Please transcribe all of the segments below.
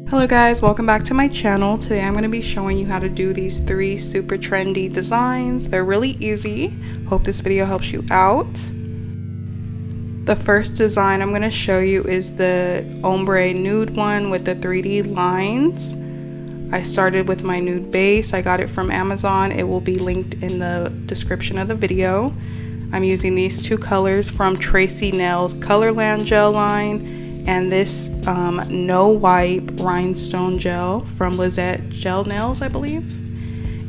Hello guys, welcome back to my channel. Today I'm going to be showing you how to do these 3 super trendy designs. They're really easy. Hope this video helps you out. The first design I'm going to show you is the ombre nude one with the 3D lines. I started with my nude base. I got it from Amazon. It will be linked in the description of the video. I'm using these 2 colors from Tracy Nails Colorland gel line and this no wipe rhinestone gel from Lizette Gel Nails, I believe.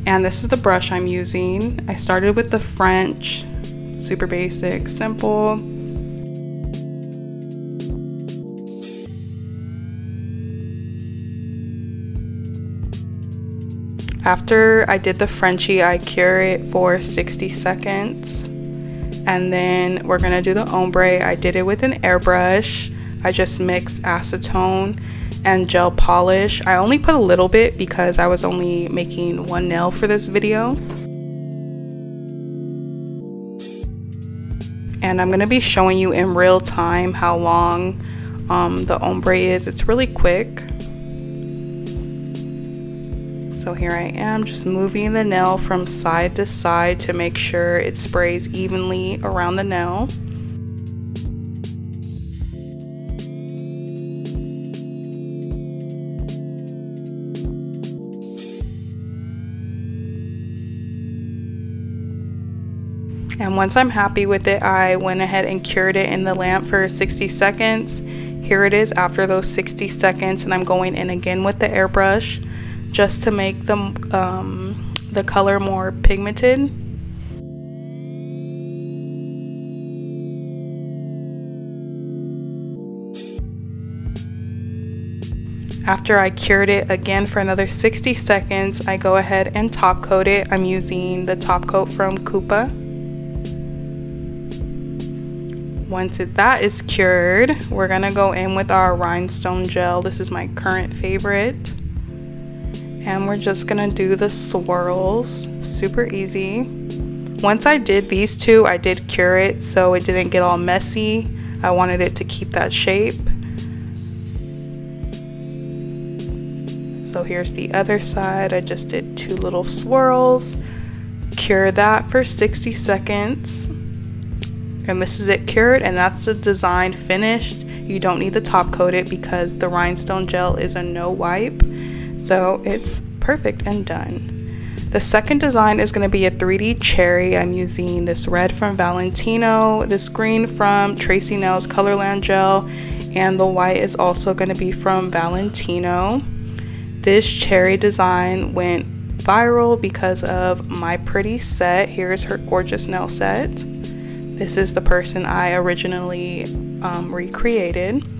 And this is the brush I'm using. I started with the French, super basic, simple. After I did the Frenchie, I cure it for 60 seconds. And then we're gonna do the ombre. I did it with an airbrush. I just mixed acetone and gel polish. I only put a little bit because I was only making 1 nail for this video. And I'm gonna be showing you in real time how long the ombre is. It's really quick. So here I am just moving the nail from side to side to make sure it sprays evenly around the nail. And once I'm happy with it, I went ahead and cured it in the lamp for 60 seconds. Here it is after those 60 seconds, and I'm going in again with the airbrush just to make the color more pigmented. After I cured it again for another 60 seconds, I go ahead and top coat it. I'm using the top coat from Coupa. Once that is cured, we're gonna go in with our rhinestone gel. This is my current favorite. And we're just gonna do the swirls, super easy. Once I did these 2, I did cure it so it didn't get all messy. I wanted it to keep that shape. So here's the other side. I just did 2 little swirls, cure that for 60 seconds. And this is it cured, and that's the design finished. You don't need to top coat it because the rhinestone gel is a no wipe. So it's perfect and done. The second design is going to be a 3D cherry. I'm using this red from Valentino, this green from Tracy Nails Colorland gel, and the white is also going to be from Valentino. This cherry design went viral because of my pretty set. Here's her gorgeous nail set. This is the person I originally recreated.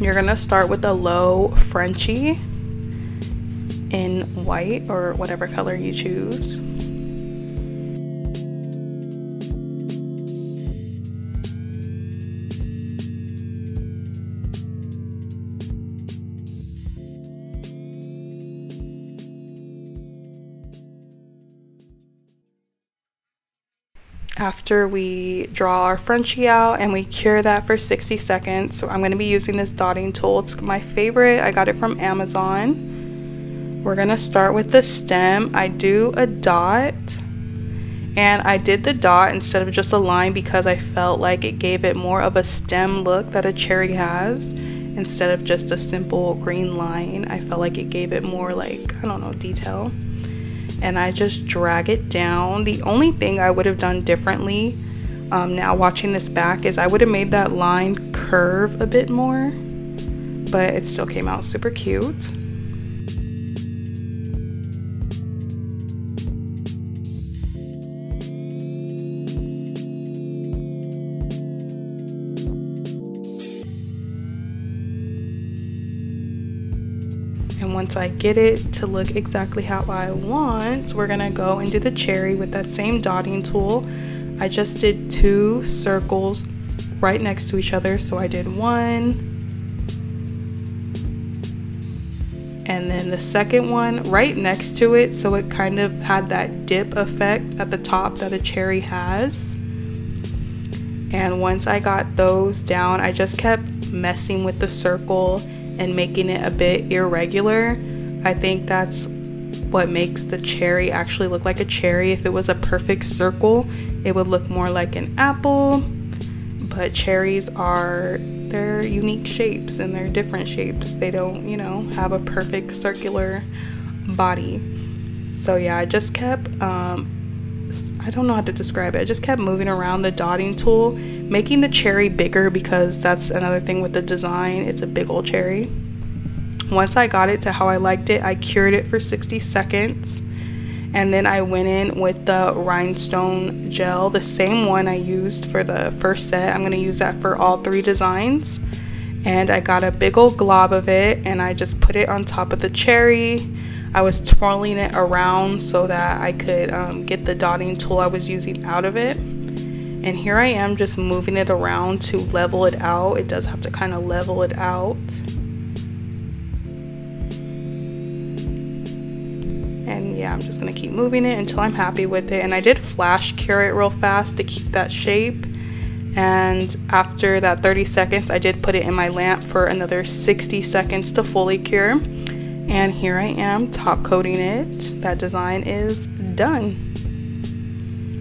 You're gonna start with a low Frenchie in white or whatever color you choose. After we draw our Frenchie out and we cure that for 60 seconds, so I'm going to be using this dotting tool. It's my favorite. I got it from Amazon. We're going to start with the stem. I do a dot, and I did the dot instead of just a line because I felt like it gave it more of a stem look that a cherry has instead of just a simple green line. I felt like it gave it more, like, I don't know, detail. And I just drag it down. The only thing I would have done differently now watching this back is I would have made that line curve a bit more, but it still came out super cute. And once I get it to look exactly how I want, we're gonna go and do the cherry with that same dotting tool. I just did 2 circles right next to each other. So I did 1, and then the second one right next to it, so it kind of had that dip effect at the top that a cherry has. And once I got those down, I just kept messing with the circle and making it a bit irregular. I think that's what makes the cherry actually look like a cherry. If it was a perfect circle, it would look more like an apple. But cherries they're unique shapes and they're different shapes. They don't, you know, have a perfect circular body. So yeah, I just kept, I don't know how to describe it. I just kept moving around the dotting tool, making the cherry bigger because that's another thing with the design. It's a big old cherry. Once I got it to how I liked it, I cured it for 60 seconds. And then I went in with the rhinestone gel, the same one I used for the first set. I'm going to use that for all 3 designs. And I got a big old glob of it and I just put it on top of the cherry. I was twirling it around so that I could get the dotting tool I was using out of it. And here I am just moving it around to level it out. It does have to kind of level it out. And yeah, I'm just gonna keep moving it until I'm happy with it. And I did flash cure it real fast to keep that shape. And after that 30 seconds, I did put it in my lamp for another 60 seconds to fully cure. And here I am top coating it. That design is done.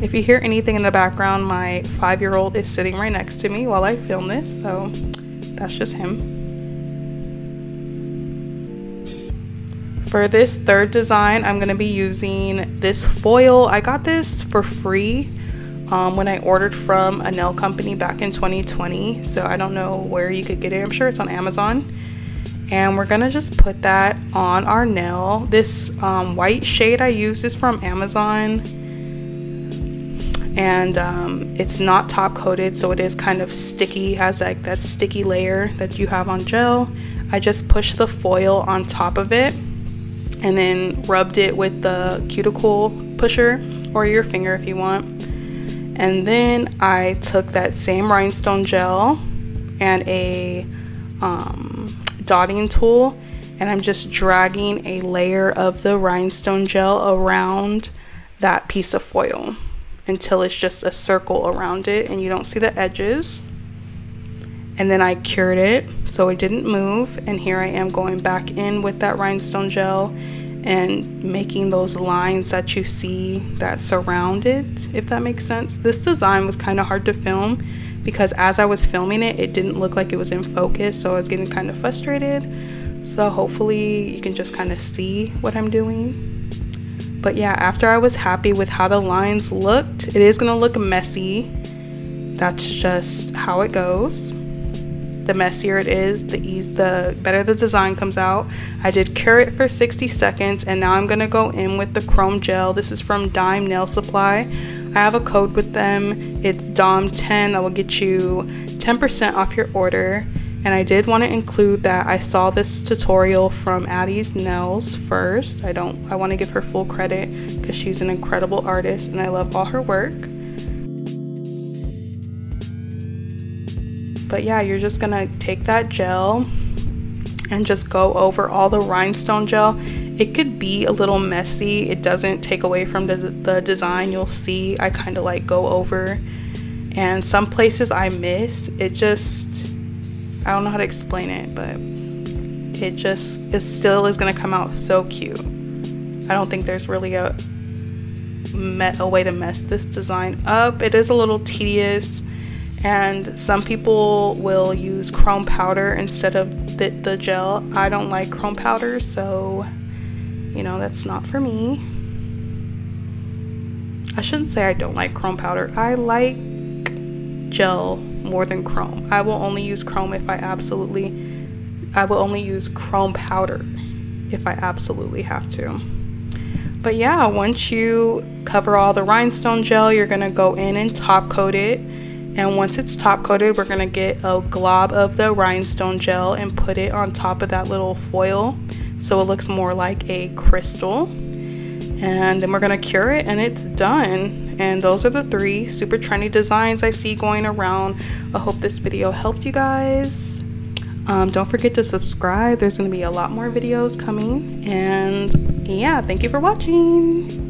If you hear anything in the background, my 5-year-old is sitting right next to me while I film this, so that's just him. For this third design, I'm going to be using this foil. I got this for free when I ordered from a nail company back in 2020. So I don't know where you could get it. I'm sure it's on Amazon. And we're going to just put that on our nail. This white shade I used is from Amazon. And it's not top coated, so it is kind of sticky. It has like that sticky layer that you have on gel. I just pushed the foil on top of it and then rubbed it with the cuticle pusher or your finger if you want. And then I took that same rhinestone gel and a dotting tool, and I'm just dragging a layer of the rhinestone gel around that piece of foil until it's just a circle around it and you don't see the edges. And then I cured it so it didn't move, and here I am going back in with that rhinestone gel and making those lines that you see that surround it, if that makes sense. This design was kind of hard to film because as I was filming it, it didn't look like it was in focus, so I was getting kind of frustrated. So hopefully you can just kind of see what I'm doing. But yeah, after I was happy with how the lines looked, it is gonna look messy. That's just how it goes. The messier it is, the better the design comes out. I did cure it for 60 seconds, and now I'm gonna go in with the chrome gel. This is from Dime Nail Supply. I have a code with them. It's DOM10 that will get you 10% off your order. And I did want to include that I saw this tutorial from Addie's Nails first. I want to give her full credit because she's an incredible artist and I love all her work. But yeah, you're just gonna take that gel and just go over all the rhinestone gel. It could be a little messy. It doesn't take away from the design. You'll see I kind of like go over, and some places I miss. It just, I don't know how to explain it, but it still is gonna come out so cute. I don't think there's really a way to mess this design up. It is a little tedious, and some people will use chrome powder instead of the gel. I don't like chrome powder, so you know, that's not for me. I shouldn't say I don't like chrome powder. I like gel more than chrome. I will only use chrome if I will only use chrome powder if I absolutely have to. But yeah, once you cover all the rhinestone gel, you're gonna go in and top coat it. And once it's top coated, we're gonna get a glob of the rhinestone gel and put it on top of that little foil so it looks more like a crystal. And then we're gonna cure it and it's done. And those are the 3 super trendy designs I see going around. I hope this video helped you guys. Don't forget to subscribe. There's gonna be a lot more videos coming. And yeah, thank you for watching.